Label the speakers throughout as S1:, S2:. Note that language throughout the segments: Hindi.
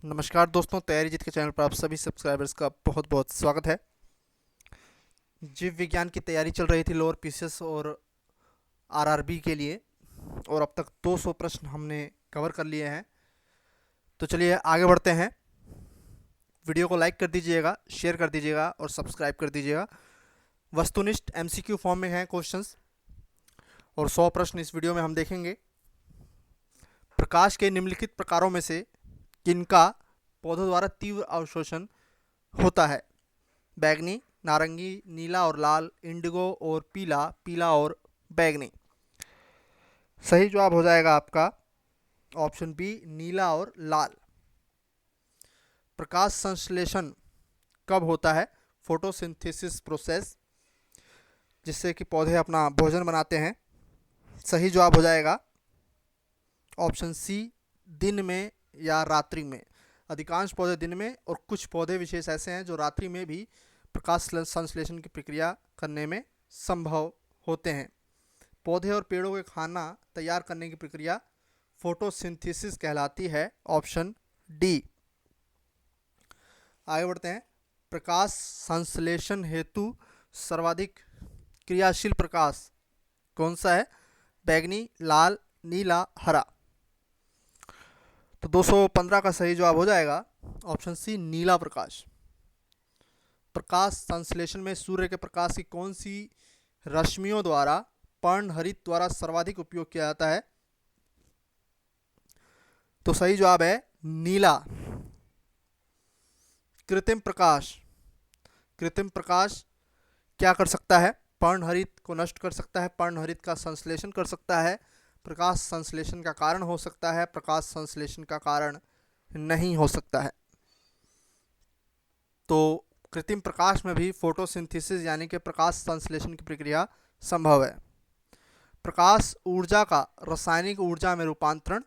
S1: नमस्कार दोस्तों, तैयारी जीत के चैनल पर आप सभी सब्सक्राइबर्स का बहुत बहुत स्वागत है। जीव विज्ञान की तैयारी चल रही थी लोअर पीसीएस और आरआरबी के लिए, और अब तक 200 प्रश्न हमने कवर कर लिए हैं। तो चलिए आगे बढ़ते हैं। वीडियो को लाइक कर दीजिएगा, शेयर कर दीजिएगा और सब्सक्राइब कर दीजिएगा। वस्तुनिष्ठ एमसीक्यू फॉर्म में हैं क्वेश्चंस, और 100 प्रश्न इस वीडियो में हम देखेंगे। प्रकाश के निम्नलिखित प्रकारों में से किनका पौधों द्वारा तीव्र अवशोषण होता है? बैगनी, नारंगी, नीला और लाल, इंडिगो और पीला, पीला और बैगनी। सही जवाब हो जाएगा आपका ऑप्शन बी, नीला और लाल। प्रकाश संश्लेषण कब होता है? फोटोसिंथेसिस प्रोसेस, जिससे कि पौधे अपना भोजन बनाते हैं। सही जवाब हो जाएगा ऑप्शन सी, दिन में या रात्रि में। अधिकांश पौधे दिन में और कुछ पौधे विशेष ऐसे हैं जो रात्रि में भी प्रकाश संश्लेषण की प्रक्रिया करने में संभव होते हैं। पौधे और पेड़ों के खाना तैयार करने की प्रक्रिया फोटोसिंथेसिस कहलाती है। Option D. आगे बढ़ते हैं। प्रकाश संश्लेषण हेतु सर्वाधिक क्रियाशील प्रकाश कौन सा है? बैगनी, लाल, नीला, हरा। तो 215 का सही जवाब हो जाएगा ऑप्शन सी, नीला प्रकाश। प्रकाश संश्लेषण में सूर्य के प्रकाश की कौन सी रश्मियों द्वारा पर्णहरित द्वारा सर्वाधिक उपयोग किया जाता है? तो सही जवाब है नीला। कृत्रिम प्रकाश, कृत्रिम प्रकाश क्या कर सकता है? पर्णहरित को नष्ट कर सकता है, पर्णहरित का संश्लेषण कर सकता है, प्रकाश संश्लेषण का कारण हो सकता है, प्रकाश संश्लेषण का कारण नहीं हो सकता है। तो कृत्रिम प्रकाश में भी फोटोसिंथेसिस यानी कि प्रकाश संश्लेषण की प्रक्रिया संभव है। प्रकाश ऊर्जा का रासायनिक ऊर्जा में रूपांतरण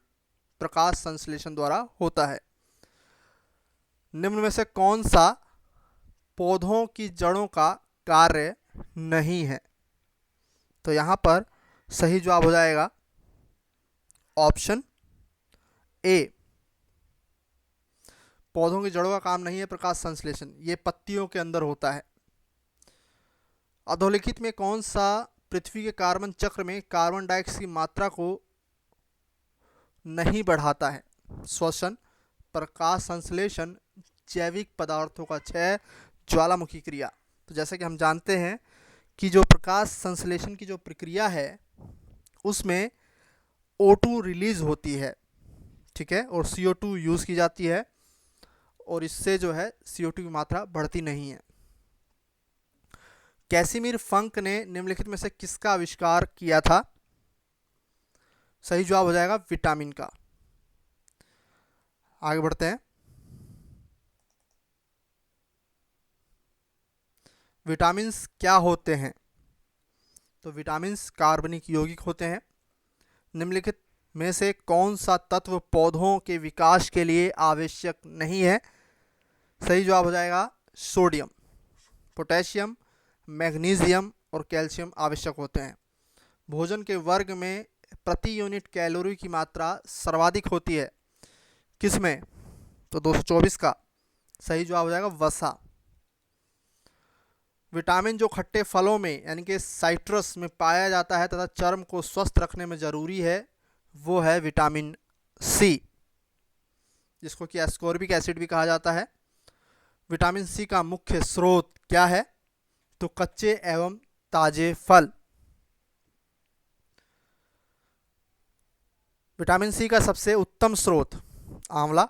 S1: प्रकाश संश्लेषण द्वारा होता है। निम्न में से कौन सा पौधों की जड़ों का कार्य नहीं है? तो यहाँ पर सही जवाब हो जाएगा ऑप्शन ए। पौधों की जड़ों का काम नहीं है प्रकाश संश्लेषण, ये पत्तियों के अंदर होता है। अधोलिखित में कौन सा पृथ्वी के कार्बन चक्र में कार्बन डाइऑक्साइड की मात्रा को नहीं बढ़ाता है? श्वसन, प्रकाश संश्लेषण, जैविक पदार्थों का क्षय, ज्वालामुखी क्रिया। तो जैसे कि हम जानते हैं कि जो प्रकाश संश्लेषण की जो प्रक्रिया है उसमें O2 रिलीज होती है, ठीक है, और CO2 यूज़ की जाती है, और इससे जो है CO2 की मात्रा बढ़ती नहीं है। कैसिमिर फंक ने निम्नलिखित में से किसका आविष्कार किया था? सही जवाब हो जाएगा विटामिन का। आगे बढ़ते हैं। विटामिन्स क्या होते हैं? तो विटामिन्स कार्बनिक यौगिक होते हैं। निम्नलिखित में से कौन सा तत्व पौधों के विकास के लिए आवश्यक नहीं है? सही जवाब हो जाएगा सोडियम। पोटेशियम, मैग्नीशियम और कैल्शियम आवश्यक होते हैं। भोजन के वर्ग में प्रति यूनिट कैलोरी की मात्रा सर्वाधिक होती है किसमें? तो 224 का। सही जवाब हो जाएगा वसा। विटामिन जो खट्टे फलों में यानी कि साइट्रस में पाया जाता है तथा चर्म को स्वस्थ रखने में ज़रूरी है, वो है विटामिन सी, जिसको कि एस्कॉर्बिक एसिड भी कहा जाता है। विटामिन सी का मुख्य स्रोत क्या है? तो कच्चे एवं ताजे फल। विटामिन सी का सबसे उत्तम स्रोत आंवला।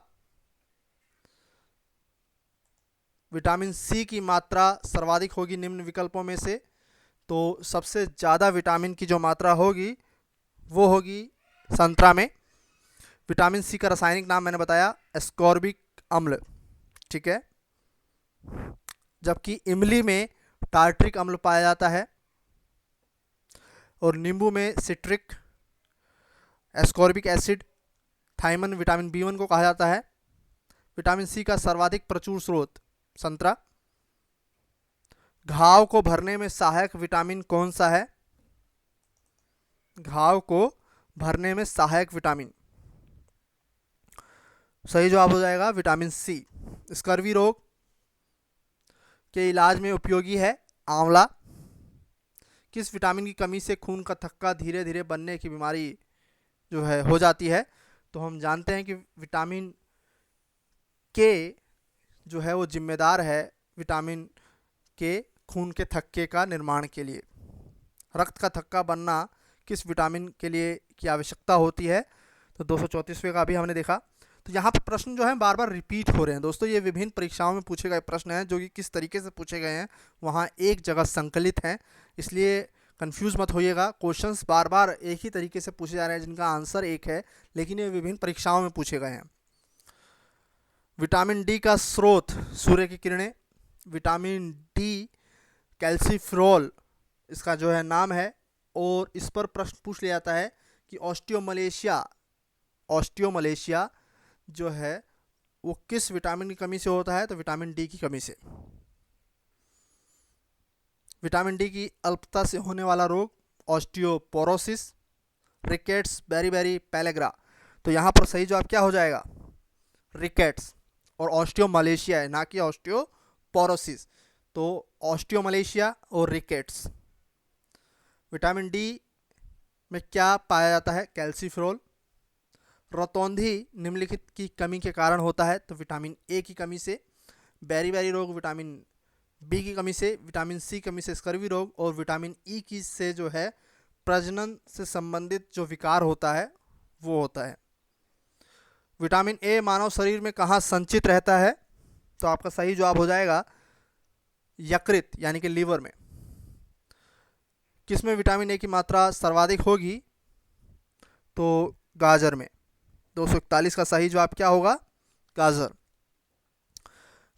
S1: विटामिन सी की मात्रा सर्वाधिक होगी निम्न विकल्पों में से, तो सबसे ज़्यादा विटामिन की जो मात्रा होगी वो होगी संतरा में। विटामिन सी का रासायनिक नाम मैंने बताया एस्कॉर्बिक अम्ल, ठीक है, जबकि इमली में टार्ट्रिक अम्ल पाया जाता है, और नींबू में citric ascorbic acid, thiamine vitamin B1 को कहा जाता है। विटामिन सी का सर्वाधिक प्रचुर स्रोत संतरा। घाव को भरने में सहायक विटामिन कौन सा है? घाव को भरने में सहायक विटामिन सही जवाब हो जाएगा विटामिन सी। स्कर्वी रोग के इलाज में उपयोगी है आंवला। किस विटामिन की कमी से खून का थक्का धीरे धीरे बनने की बीमारी जो है हो जाती है? तो हम जानते हैं कि विटामिन के जो है वो जिम्मेदार है विटामिन के खून के थक्के का निर्माण के लिए। रक्त का थक्का बनना किस विटामिन के लिए की आवश्यकता होती है? तो 234वें का भी हमने देखा। तो यहाँ पर प्रश्न जो है बार बार रिपीट हो रहे हैं दोस्तों। ये विभिन्न परीक्षाओं में पूछे गए प्रश्न हैं जो कि किस तरीके से पूछे गए हैं वहाँ एक जगह संकलित हैं, इसलिए कंफ्यूज मत होइएगा। क्वेश्चंस बार बार एक ही तरीके से पूछे जा रहे हैं जिनका आंसर एक है, लेकिन ये विभिन्न परीक्षाओं में पूछे गए हैं। विटामिन डी का स्रोत सूर्य की किरणें। विटामिन डी कैल्सीफेरॉल इसका जो है नाम है, और इस पर प्रश्न पूछ लिया जाता है कि ऑस्टियोमलेशिया जो है वो किस विटामिन की कमी से होता है? तो विटामिन डी की कमी से। विटामिन डी की अल्पता से होने वाला रोग ऑस्टियोपोरोसिस, रिकेट्स, बेरीबेरी, पेलेग्रा। तो यहाँ पर सही जवाब क्या हो जाएगा? रिकेट्स। और ऑस्टियोमलेशिया है, ना कि ऑस्टियोपोरोसिस। तो ऑस्टियोमलेशिया और रिकेट्स। विटामिन डी में क्या पाया जाता है? कैल्सीफेरॉल। रतौंधी निम्नलिखित की कमी के कारण होता है? तो विटामिन ए की कमी से। बेरीबेरी रोग विटामिन बी की कमी से। विटामिन सी कमी से स्कर्वी रोग। और विटामिन ई की से जो है प्रजनन से संबंधित जो विकार होता है वो होता है। विटामिन ए मानव शरीर में कहाँ संचित रहता है? तो आपका सही जवाब हो जाएगा यकृत यानी कि लीवर में। किसमें विटामिन ए की मात्रा सर्वाधिक होगी? तो गाजर में। 241 का सही जवाब क्या होगा? गाजर।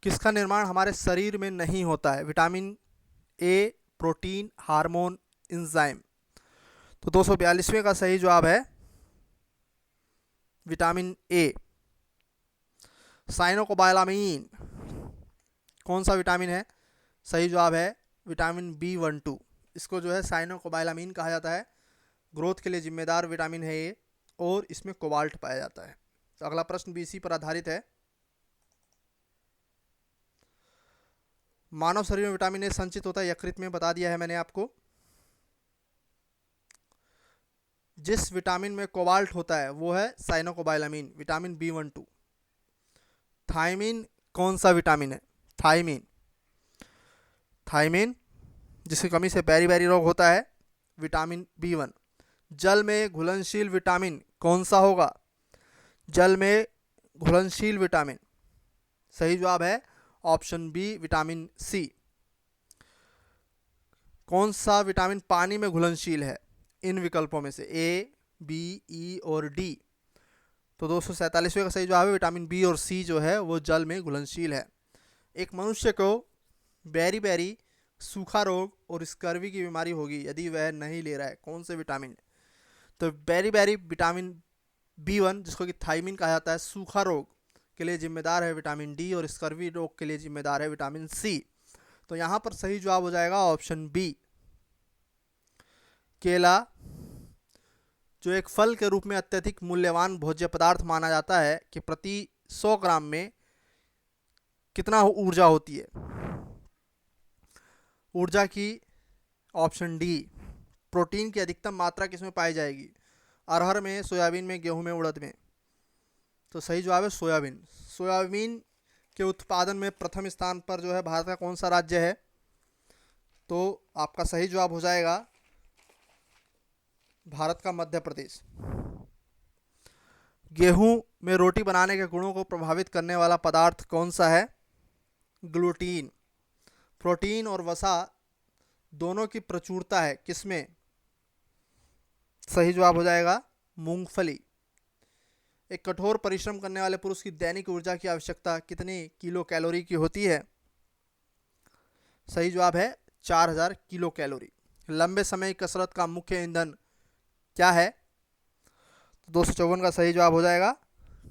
S1: किसका निर्माण हमारे शरीर में नहीं होता है? Vitamin A, protein, hormone, enzyme. तो 242वें का सही जवाब है विटामिन ए। साइनोकोबालामीन कौन सा विटामिन है? सही जवाब है विटामिन B12। इसको जो है साइनोकोबालामीन कहा जाता है। ग्रोथ के लिए जिम्मेदार विटामिन है ये, और इसमें कोबाल्ट पाया जाता है। तो अगला प्रश्न भी इसी पर आधारित है। मानव शरीर में विटामिन ए संचित होता है यकृत में, बता दिया है मैंने आपको। जिस विटामिन में कोबाल्ट होता है वो है साइनोकोबालामीन, विटामिन B12। थायमीन कौन सा विटामिन है? थायमीन जिसकी कमी से बेरी रोग होता है, विटामिन B1। जल में घुलनशील विटामिन कौन सा होगा? जल में घुलनशील विटामिन, सही जवाब है ऑप्शन बी विटामिन सी। कौन सा विटामिन पानी में घुलनशील है? इन विकल्पों में से ए, बी, ई और डी। तो 247वें का सही जवाब है विटामिन बी और सी जो है वो जल में घुलनशील है। एक मनुष्य को बेरी सूखा रोग और स्कर्वी की बीमारी होगी यदि वह नहीं ले रहा है कौन से विटामिन? तो बेरी विटामिन B1 जिसको कि थायमीन कहा जाता है, सूखा रोग के लिए जिम्मेदार है विटामिन डी, और स्कर्वी रोग के लिए जिम्मेदार है विटामिन सी। तो यहाँ पर सही जवाब हो जाएगा ऑप्शन बी। केला जो एक फल के रूप में अत्यधिक मूल्यवान भोज्य पदार्थ माना जाता है कि प्रति 100 ग्राम में कितना ऊर्जा होती है? ऊर्जा की ऑप्शन डी। प्रोटीन की अधिकतम मात्रा किसमें पाई जाएगी? अरहर में, सोयाबीन में, गेहूं में, उड़द में। तो सही जवाब है सोयाबीन। सोयाबीन के उत्पादन में प्रथम स्थान पर जो है भारत का कौन सा राज्य है? तो आपका सही जवाब हो जाएगा भारत का मध्य प्रदेश। गेहूं में रोटी बनाने के गुणों को प्रभावित करने वाला पदार्थ कौन सा है? ग्लूटीन। प्रोटीन और वसा दोनों की प्रचुरता है किसमें? सही जवाब हो जाएगा मूंगफली। एक कठोर परिश्रम करने वाले पुरुष की दैनिक ऊर्जा की आवश्यकता कितनी किलो कैलोरी की होती है? सही जवाब है 4000 किलो कैलोरी। लंबे समय की कसरत का मुख्य ईंधन क्या है? 254 का सही जवाब हो जाएगा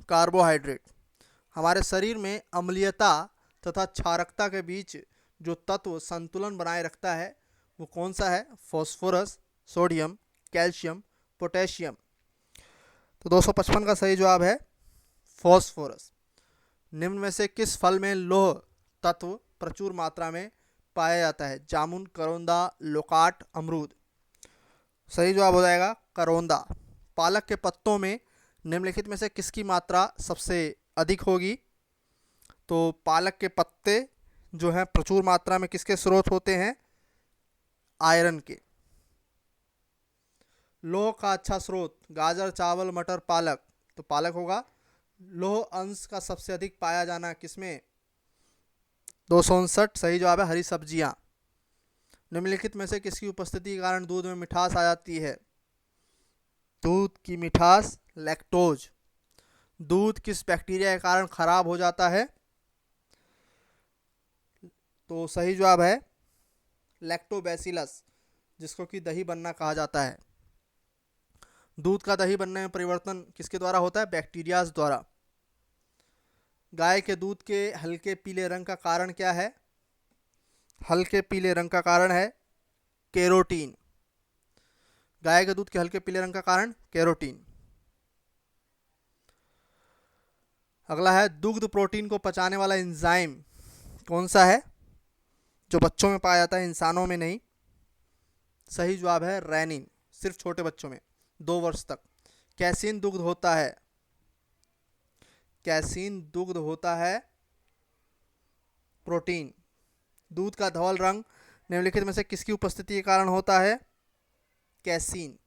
S1: कार्बोहाइड्रेट। हमारे शरीर में अम्लीयता तथा क्षारकता के बीच जो तत्व संतुलन बनाए रखता है वो कौन सा है? Phosphorus, sodium, calcium, potassium. तो 255 का सही जवाब है फॉस्फोरस। निम्न में से किस फल में लौह तत्व प्रचुर मात्रा में पाया जाता है? जामुन, करौंदा, लोकाट, अमरूद। सही जवाब हो जाएगा करौंदा। पालक के पत्तों में निम्नलिखित में से किसकी मात्रा सबसे अधिक होगी? तो पालक के पत्ते जो हैं प्रचुर मात्रा में किसके स्रोत होते हैं? आयरन के। लौह का अच्छा स्रोत गाजर, चावल, मटर, पालक। तो पालक होगा। लौह अंश का सबसे अधिक पाया जाना किसमें? 259। सही जवाब है हरी सब्जियां। निम्नलिखित में से किसकी उपस्थिति के कारण दूध में मिठास आ जाती है? दूध की मिठास लैक्टोज। दूध किस बैक्टीरिया के कारण खराब हो जाता है? तो सही जवाब है लैक्टोबैसिलस, जिसको कि दही बनना कहा जाता है। दूध का दही बनने में परिवर्तन किसके द्वारा होता है? बैक्टीरियाज द्वारा। गाय के दूध के हल्के पीले रंग का कारण क्या है? हल्के पीले रंग का कारण है कैरोटीन। गाय के दूध के हल्के पीले रंग का कारण कैरोटीन। अगला है दुग्ध प्रोटीन को पचाने वाला एंजाइम कौन सा है? जो बच्चों में पाया जाता है, इंसानों में नहीं। सही जवाब है रेनिन, सिर्फ छोटे बच्चों में 2 वर्ष तक। कैसीन दुग्ध होता है? कैसीन दुग्ध होता है प्रोटीन। दूध का धवल रंग निम्नलिखित में से किसकी उपस्थिति के कारण होता है? कैसीन।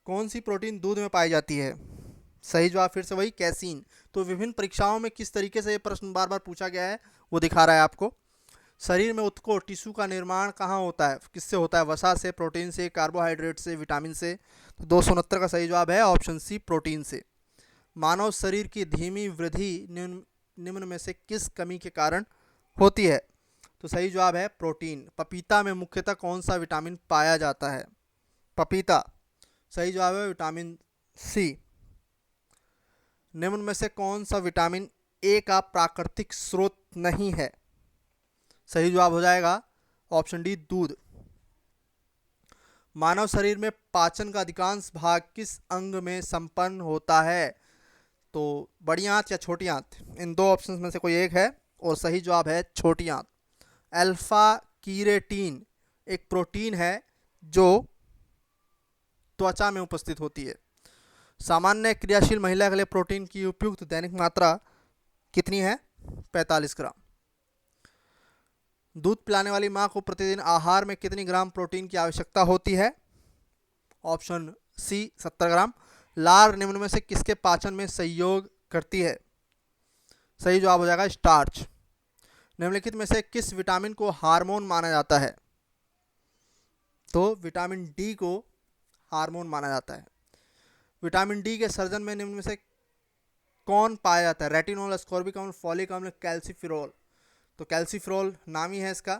S1: कौन सी प्रोटीन दूध में पाई जाती है? सही जवाब फिर से वही कैसीन। तो विभिन्न परीक्षाओं में किस तरीके से ये प्रश्न बार बार पूछा गया है वो दिखा रहा है आपको। शरीर में उत्कोट टिश्यू का निर्माण कहाँ होता है? किससे होता है? वसा से, प्रोटीन से, कार्बोहाइड्रेट से, विटामिन से। तो 269 का सही जवाब है ऑप्शन सी प्रोटीन से। मानव शरीर की धीमी वृद्धि निम्न में से किस कमी के कारण होती है? तो सही जवाब है प्रोटीन। पपीता में मुख्यतः कौन सा विटामिन पाया जाता है? पपीता। सही जवाब है विटामिन सी। निम्न में से कौन सा विटामिन ए का प्राकृतिक स्रोत नहीं है? सही जवाब हो जाएगा ऑप्शन डी दूध। मानव शरीर में पाचन का अधिकांश भाग किस अंग में संपन्न होता है? तो बड़ी आंत या छोटी आंत, इन 2 ऑप्शंस में से कोई एक है और सही जवाब है छोटी आंत। अल्फा कीरेटीन एक प्रोटीन है जो त्वचा में उपस्थित होती है। सामान्य क्रियाशील महिला के लिए प्रोटीन की उपयुक्त दैनिक मात्रा कितनी है? 45 ग्राम। दूध पिलाने वाली मां को प्रतिदिन आहार में कितनी ग्राम प्रोटीन की आवश्यकता होती है? ऑप्शन सी 70 ग्राम। लार निम्न में से किसके पाचन में सहयोग करती है? सही जवाब हो जाएगा स्टार्च। निम्नलिखित में से किस विटामिन को हार्मोन माना जाता है? तो विटामिन डी को हार्मोन माना जाता है। विटामिन डी के सर्जन में निम्न में से कौन पाया जाता है? रेटिनॉल, अस्कॉर्बिक अम्ल, फॉलिक अम्ल, कैल्सीफेरॉल। तो कैल्सीफेरॉल नाम ही है इसका।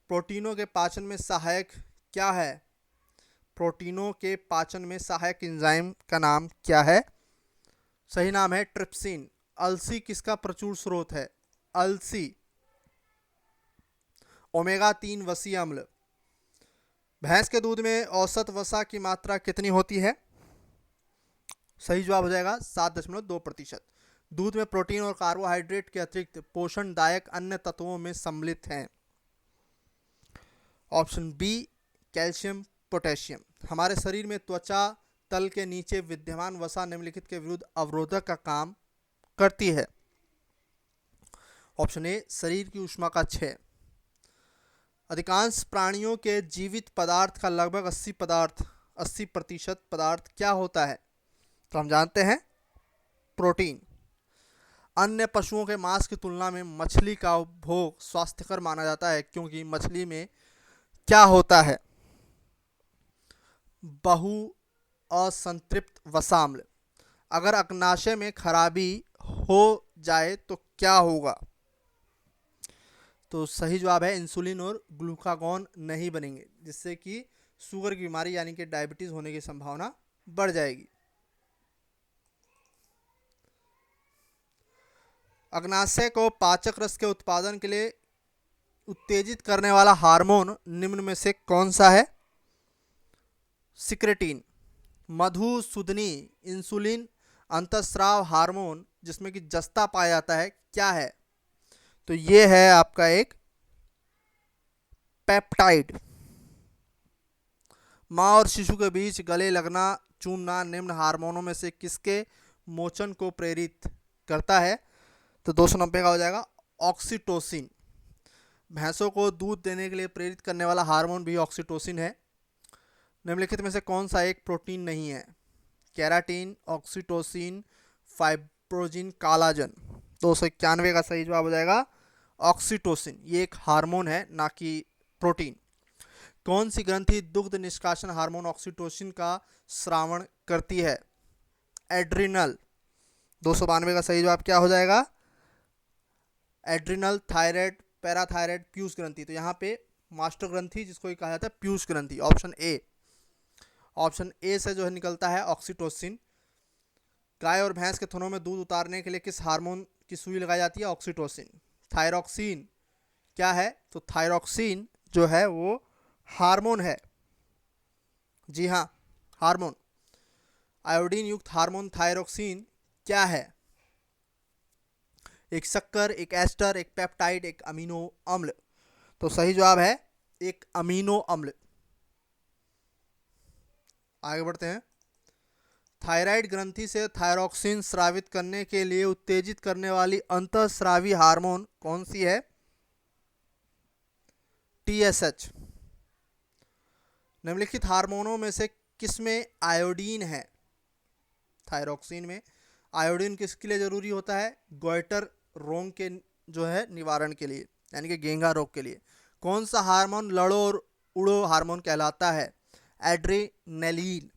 S1: प्रोटीनों के पाचन में सहायक क्या है? प्रोटीनों के पाचन में सहायक एंजाइम का नाम क्या है? सही नाम है ट्रिप्सिन। अलसी किसका प्रचुर स्रोत है? अलसी। ओमेगा 3 वसीय अम्ल। भैंस के दूध में औसत वसा की मात्रा कितनी होती है? सही जवाब हो जाएगा 7.2%। दूध में प्रोटीन और कार्बोहाइड्रेट के अतिरिक्त पोषणदायक अन्य तत्वों में सम्मिलित हैं। Option B calcium, potassium. हमारे शरीर में त्वचा तल के नीचे विद्यमान वसा निम्नलिखित के विरुद्ध अवरोधक का काम करती है। ऑप्शन ए शरीर की ऊष्मा का क्षय। अधिकांश प्राणियों के जीवित पदार्थ का लगभग 80% पदार्थ क्या होता है? तो हम जानते हैं प्रोटीन। अन्य पशुओं के मांस की तुलना में मछली का उपभोग स्वास्थ्यकर माना जाता है क्योंकि मछली में क्या होता है? बहु असंतृप्त वसाम्ल। अगर अग्नाशय में खराबी हो जाए तो क्या होगा? तो सही जवाब है इंसुलिन और ग्लूकागॉन नहीं बनेंगे, जिससे कि शुगर की बीमारी यानी कि डायबिटीज होने की संभावना बढ़ जाएगी। अग्नाशय को पाचक रस के उत्पादन के लिए उत्तेजित करने वाला हार्मोन निम्न में से कौन सा है? सिक्रेटिन। मधुसूदनी इंसुलिन अंतःस्राव हार्मोन जिसमें कि जस्ता पाया जाता है क्या है? तो ये है आपका एक पेप्टाइड। माँ और शिशु के बीच गले लगना, चूमना निम्न हार्मोनों में से किसके मोचन को प्रेरित करता है? तो 290 का हो जाएगा ऑक्सीटोसिन। भैंसों को दूध देने के लिए प्रेरित करने वाला हार्मोन भी ऑक्सीटोसिन है। निम्नलिखित में से कौन सा एक प्रोटीन नहीं है? Keratin, oxytocin, फाइब्रोजिन, कालाजन। 291 का सही जवाब हो जाएगा ऑक्सीटोसिन। ये एक हार्मोन है ना कि प्रोटीन। कौन सी ग्रंथि दुग्ध निष्कासन हार्मोन ऑक्सीटोसिन का स्रावण करती है? एड्रिनल। 292 का सही जवाब क्या हो जाएगा? एड्रिनल, थायराइड, पैराथायराइड, पीयूष ग्रंथि। तो यहाँ पे मास्टर ग्रंथि जिसको कहा जाता है पीयूष ग्रंथि, ऑप्शन ए। ऑप्शन ए से जो है निकलता है ऑक्सीटोसिन। गाय और भैंस के थनों में दूध उतारने के लिए किस हार्मोन की सुई लगाई जाती है? ऑक्सीटोसिन। थायरॉक्सिन क्या है? तो थायरॉक्सिन जो है वो हार्मोन है। जी हाँ, हार्मोन। आयोडीन युक्त हार्मोन थायरॉक्सिन क्या है? एक शक्कर, एक एस्टर, एक पेप्टाइड, एक अमीनो अम्ल। तो सही जवाब है एक अमीनो अम्ल। आगे बढ़ते हैं। थायराइड ग्रंथि से थायरॉक्सिन स्रावित करने के लिए उत्तेजित करने वाली अंतःस्रावी हार्मोन कौन सी है? TSH। निम्नलिखित हार्मोनों में से किसमें आयोडीन है? थायरॉक्सिन में। आयोडीन किसके लिए जरूरी होता है? गोइटर रोग के जो है निवारण के लिए, यानी कि घेंघा रोग के लिए। कौन सा हार्मोन लड़ो और उड़ो हार्मोन कहलाता है? एड्रेनलिन।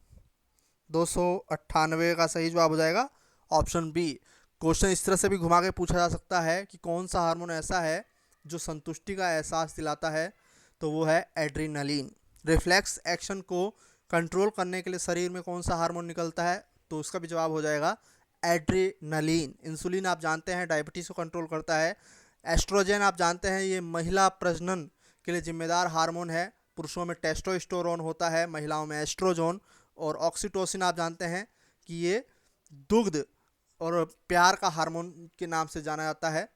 S1: 298 का सही जवाब हो जाएगा ऑप्शन बी। क्वेश्चन इस तरह से भी घुमा के पूछा जा सकता है कि कौन सा हार्मोन ऐसा है जो संतुष्टि का एहसास दिलाता है? तो वो है एड्रेनलिन। रिफ्लेक्स एक्शन को कंट्रोल करने के लिए शरीर में कौन सा हार्मोन निकलता है? तो उसका भी जवाब हो जाएगा एड्रेनलिन। इंसुलिन आप जानते हैं डायबिटीज़ को कंट्रोल करता है। एस्ट्रोजन आप जानते हैं ये महिला प्रजनन के लिए जिम्मेदार हार्मोन है। पुरुषों में टेस्टोस्टेरोन होता है, महिलाओं में एस्ट्रोजन। और ऑक्सीटोसिन आप जानते हैं कि ये दुग्ध और प्यार का हार्मोन के नाम से जाना जाता है।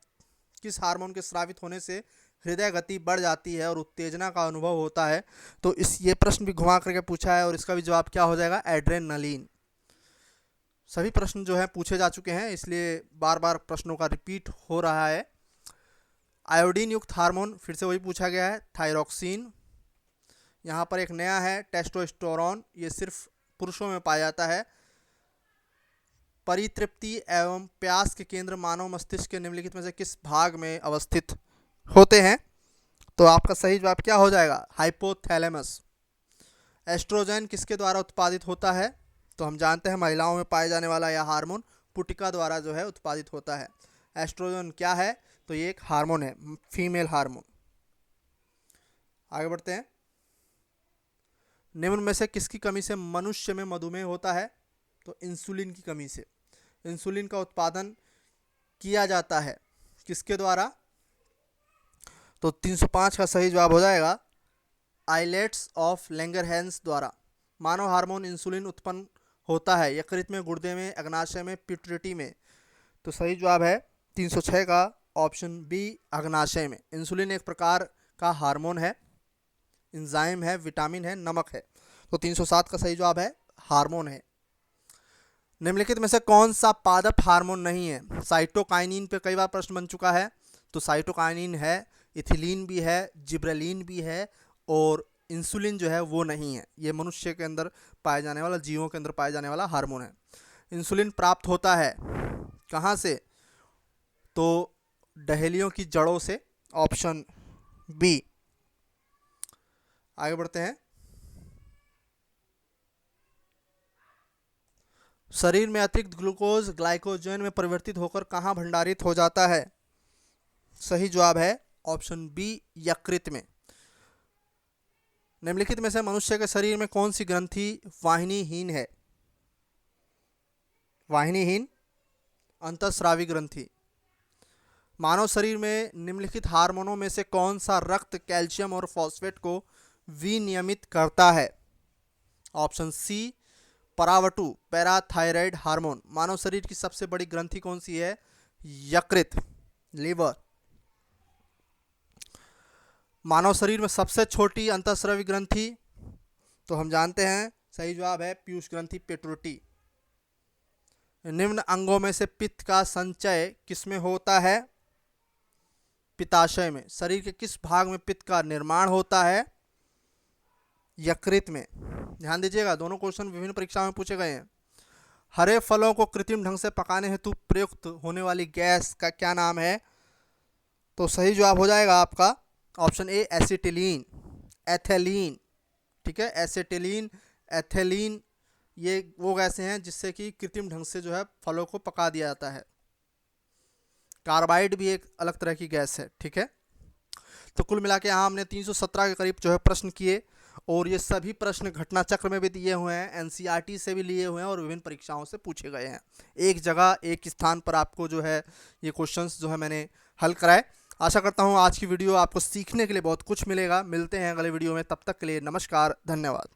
S1: किस हार्मोन के स्रावित होने से हृदय गति बढ़ जाती है और उत्तेजना का अनुभव होता है? तो ये प्रश्न भी घुमा करके पूछा है और इसका भी जवाब क्या हो जाएगा? एड्रेनलिन। सभी प्रश्न जो है पूछे जा चुके हैं, इसलिए बार बार प्रश्नों का रिपीट हो रहा है। आयोडीन युक्त हार्मोन फिर से वही पूछा गया है, थायरॉक्सिन। यहाँ पर एक नया है टेस्टोस्टेरोन, ये सिर्फ पुरुषों में पाया जाता है। परितृप्ति एवं प्यास के केंद्र मानव मस्तिष्क के निम्नलिखित में से किस भाग में अवस्थित होते हैं? तो आपका सही जवाब क्या हो जाएगा? हाइपोथैलेमस। एस्ट्रोजन किसके द्वारा उत्पादित होता है? तो हम जानते हैं महिलाओं में पाए जाने वाला यह हार्मोन पुटिका द्वारा जो है उत्पादित होता है। एस्ट्रोजन क्या है? तो ये एक हार्मोन है, फीमेल हार्मोन। आगे बढ़ते हैं। निम्न में से किसकी कमी से मनुष्य में मधुमेह होता है? तो इंसुलिन की कमी से। इंसुलिन का उत्पादन किया जाता है किसके द्वारा? तो 305 का सही जवाब हो जाएगा आइलेट्स ऑफ लैंगरहैंस द्वारा। मानव हार्मोन इंसुलिन उत्पन्न होता है यकृत में, गुर्दे में, अग्नाशय में, पिट्यूटरी में। तो सही जवाब है 306 का ऑप्शन बी, अग्नाशय में। इंसुलिन एक प्रकार का हार्मोन है, एंजाइम है, विटामिन है, नमक है। तो 307 का सही जवाब है हार्मोन है। निम्नलिखित में से कौन सा पादप हार्मोन नहीं है? साइटोकाइनिन पे कई बार प्रश्न बन चुका है। तो साइटोकाइनिन है, इथिलीन भी है, जिब्रेलिन भी है, और इंसुलिन जो है वो नहीं है। ये मनुष्य के अंदर पाए जाने वाला, जीवों के अंदर पाए जाने वाला हार्मोन है। इंसुलिन प्राप्त होता है कहाँ से? तो डहेलियों की जड़ों से, ऑप्शन बी। आगे बढ़ते हैं। शरीर में अतिरिक्त ग्लूकोज ग्लाइकोजन में परिवर्तित होकर कहाँ भंडारित हो जाता है? सही जवाब है ऑप्शन बी, यकृत में। निम्नलिखित में से मनुष्य के शरीर में कौन सी ग्रंथि वाहिनीहीन है? वाहिनीहीन अंतःस्रावी ग्रंथि। मानव शरीर में निम्नलिखित हार्मोनों में से कौन सा रक्त कैल्शियम और फॉस्फेट को विनियमित करता है? ऑप्शन सी, परावटु पैराथायराइड हार्मोन। मानव शरीर की सबसे बड़ी ग्रंथि कौन सी है? यकृत, लीवर। मानव शरीर में सबसे छोटी अंतःस्रावी ग्रंथि तो हम जानते हैं, सही जवाब है पीयूष ग्रंथि, पेट्रोटी। निम्न अंगों में से पित्त का संचय किसमें होता है? पित्ताशय में। शरीर के किस भाग में पित्त का निर्माण होता है? यकृत में। ध्यान दीजिएगा, दोनों क्वेश्चन विभिन्न परीक्षाओं में पूछे गए हैं। हरे फलों को कृत्रिम ढंग से पकाने हेतु प्रयुक्त होने वाली गैस का क्या नाम है? तो सही जवाब हो जाएगा आपका ऑप्शन ए, एसिटिलीन, एथेलीन। ठीक है, एसिटिलीन, एथेलीन, ये वो गैसें हैं जिससे कि कृत्रिम ढंग से जो है फलों को पका दिया जाता है। कार्बाइड भी एक अलग तरह की गैस है। ठीक है, तो कुल मिला के यहाँ हमने 317 के करीब जो है प्रश्न किए, और ये सभी प्रश्न घटना चक्र में भी दिए हुए हैं, एनसीईआरटी से भी लिए हुए हैं और विभिन्न परीक्षाओं से पूछे गए हैं। एक जगह एक स्थान पर आपको जो है ये क्वेश्चंस जो है मैंने हल कराए। आशा करता हूँ आज की वीडियो आपको सीखने के लिए बहुत कुछ मिलेगा। मिलते हैं अगले वीडियो में, तब तक के लिए नमस्कार, धन्यवाद।